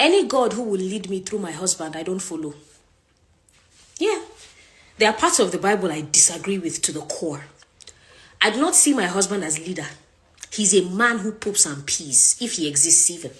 Any God who will lead me through my husband, I don't follow. Yeah. There are parts of the Bible I disagree with to the core. I do not see my husband as leader. He's a man who poops and pees, if he exists even.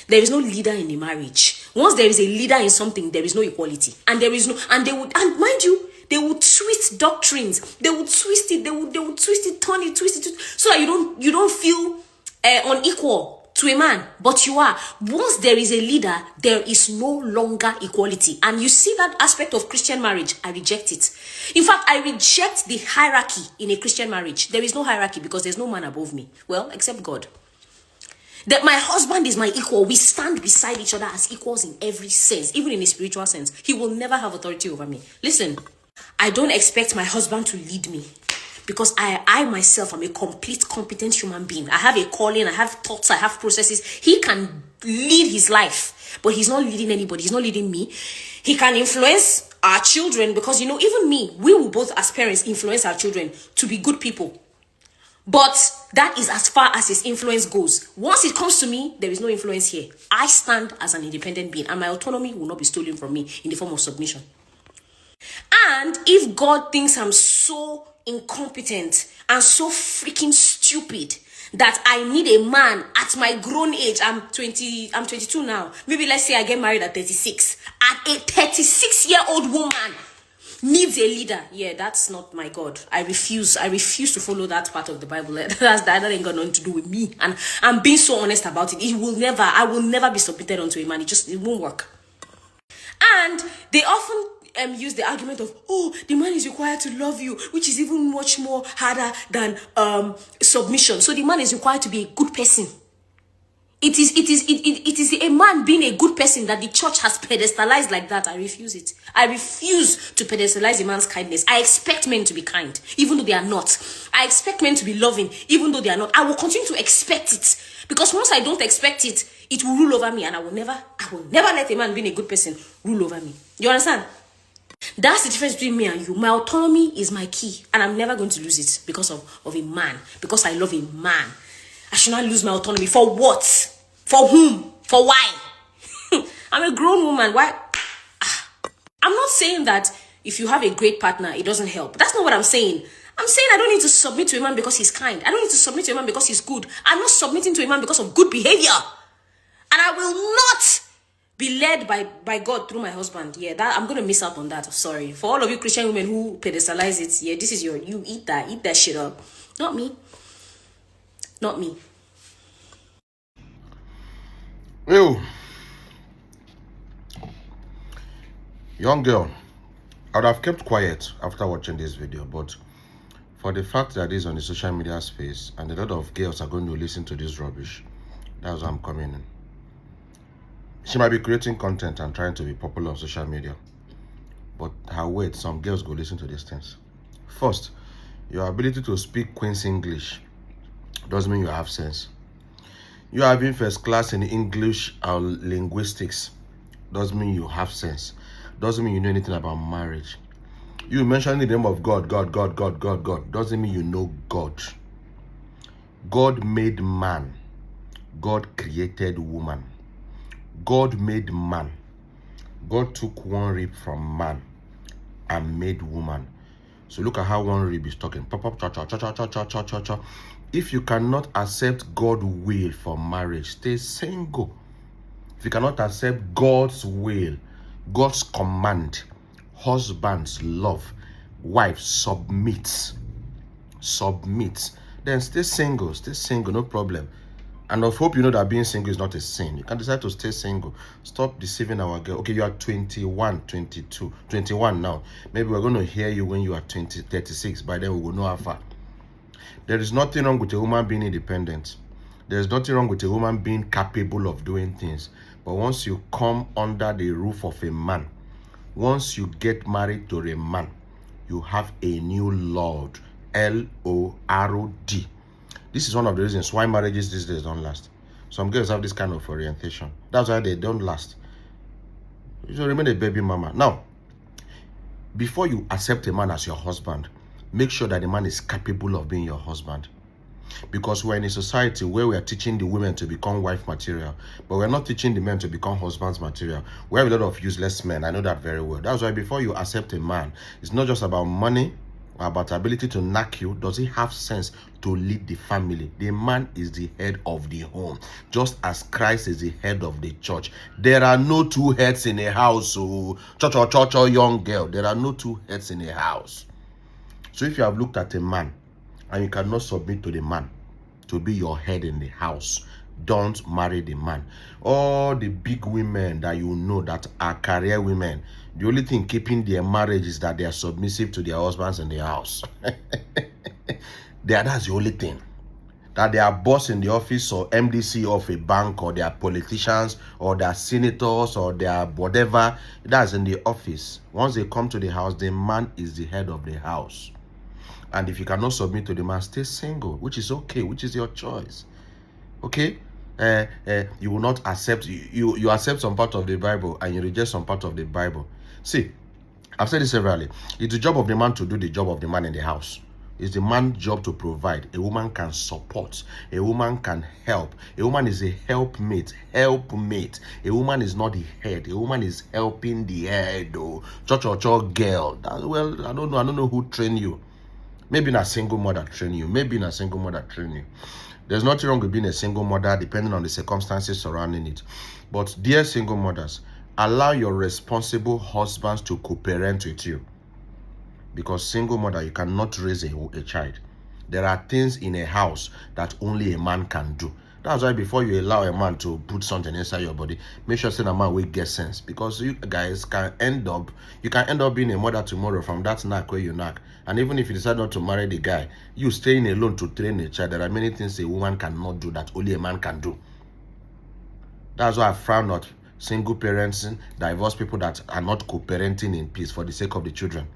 There is no leader in a marriage. Once there is a leader in something, there is no equality. And there is no, and mind you, they would twist doctrines. They would twist it, they would twist it, turn it, twist it, so that you don't feel unequal to a man, but you are. Once there is a leader, there is no longer equality. And you see that aspect of Christian marriage, I reject it. In fact, I reject the hierarchy in a Christian marriage. There is no hierarchy because there's no man above me. Well, except God. That my husband is my equal. We stand beside each other as equals in every sense, even in a spiritual sense. He will never have authority over me. Listen, I don't expect my husband to lead me, because I myself am a complete, competent human being. I have a calling, I have thoughts, I have processes. He can lead his life, but he's not leading anybody. He's not leading me. He can influence our children, because, even me, we will both as parents influence our children to be good people. But that is as far as his influence goes. Once it comes to me, there is no influence here. I stand as an independent being, and my autonomy will not be stolen from me in the form of submission. And if God thinks I'm so incompetent and so freaking stupid that I need a man at my grown age, I'm 22 now. Maybe let's say I get married at 36. And a 36-year-old woman needs a leader. Yeah, that's not my God. I refuse to follow that part of the Bible. That ain't got nothing to do with me. And I'm being so honest about it. I will never be submitted unto a man. It won't work. And they often use the argument of, the man is required to love you, which is even much more harder than submission. So the man is required to be a good person. It is a man being a good person that the church has pedestalized like that. I refuse it. I refuse to pedestalize a man's kindness. I expect men to be kind, even though they are not. I expect men to be loving, even though they are not. I will continue to expect it, because once I don't expect it, it will rule over me, and I will never let a man being a good person rule over me. You understand? That's the difference between me and you. My autonomy is my key, and I'm never going to lose it because of a man. Because I love a man, I should not lose my autonomy. For what? For whom? For why? I'm a grown woman. Why? I'm not saying that if you have a great partner, it doesn't help. That's not what I'm saying. I'm saying I don't need to submit to a man because he's kind. I don't need to submit to a man because he's good. I'm not submitting to a man because of good behavior. And I will not be led by God through my husband. Yeah, that I'm going to miss out on that. Sorry. For all of you Christian women who pedestalize it, yeah, this is you eat that shit up. Not me. Not me. Ew. Young girl, I would have kept quiet after watching this video, but for the fact that it's on the social media space and a lot of girls are going to listen to this rubbish, that's why I'm coming in. She might be creating content and trying to be popular on social media, but her wait, some girls go listen to these things. First, your ability to speak Queen's English doesn't mean you have sense. You having first class in English and linguistics doesn't mean you have sense. Doesn't mean you know anything about marriage. You mentioning the name of God doesn't mean you know God. God made man. God created woman. God made man. God took one rib from man and made woman. So look at how one rib is talking. Pop, pop, cha, cha, cha, cha, cha, cha, cha, cha. If you cannot accept God's will for marriage, stay single. If you cannot accept God's will, God's command, husbands love, wives submit, then stay single, no problem. And I hope you know that being single is not a sin. You can decide to stay single. Stop deceiving our girl. Okay, you are 21, 22, 21 now. Maybe we're going to hear you when you are 20, 36. By then we will know how far. There is nothing wrong with a woman being independent. There is nothing wrong with a woman being capable of doing things. But once you come under the roof of a man, once you get married to a man, you have a new Lord. Lord. This is one of the reasons why marriages these days don't last. Some girls have this kind of orientation. That's why they don't last. You should remain a baby mama. Now, before you accept a man as your husband, make sure that the man is capable of being your husband. Because we're in a society where we are teaching the women to become wife material, but we're not teaching the men to become husband's material. We have a lot of useless men. I know that very well. That's why before you accept a man, it's not just about money or about ability to knack you. Does he have sense to lead the family? The man is the head of the home, just as Christ is the head of the church. There are no two heads in a house. So, Cho Cho Cho Cho, young girl, there are no two heads in a house. So if you have looked at a man and you cannot submit to the man to be your head in the house, don't marry the man. All the big women that you know that are career women, the only thing keeping their marriage is that they are submissive to their husbands in the house. That's the only thing. That they are boss in the office or MDC of a bank, or they are politicians, or they are senators, or they are whatever. That's in the office. Once they come to the house, the man is the head of the house. And if you cannot submit to the man, stay single, which is okay, which is your choice. Okay? You will not accept, you accept some part of the Bible and you reject some part of the Bible. See, I've said this severally. It's the job of the man to do the job of the man in the house. It's the man's job to provide. A woman can support. A woman can help. A woman is a helpmate. Helpmate. A woman is not the head. A woman is helping the head. Oh, Cho Cho Cho girl. Well, I don't know who trained you. Maybe a single mother train you. Maybe a single mother train you. There's nothing wrong with being a single mother depending on the circumstances surrounding it. But dear single mothers, allow your responsible husbands to co-parent with you. Because single mother, you cannot raise a child. There are things in a house that only a man can do. That's why before you allow a man to put something inside your body, make sure that man will get sense. Because you guys can end up being a mother tomorrow from that knack where you knack. And even if you decide not to marry the guy, you staying alone to train a child. There are many things a woman cannot do that only a man can do. That's why I frown at single parents, divorced people that are not co-parenting in peace for the sake of the children.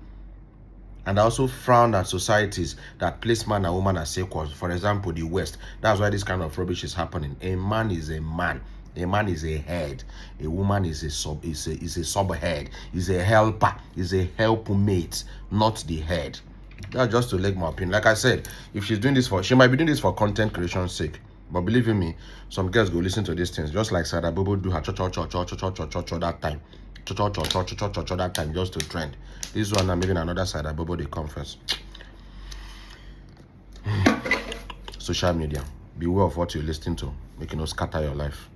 And I also frown at societies that place man and woman as equals. For example, the West. That's why this kind of rubbish is happening. A man is a man. A man is a head. A woman is a subhead. Is a helper. Is a helpmate, not the head. That's just to leg my opinion. Like I said, if she might be doing this for content creation's sake. But believe in me, some girls go listen to these things, just like Saida Boj do her cho cho cho cho cho cho cho cho cho that time. Cho cho cho cho cho cho cho cho that time, just to trend. This one I'm maybe another Saida Boj they come first. Social media. Beware of what you listen to. Make it not scatter your life.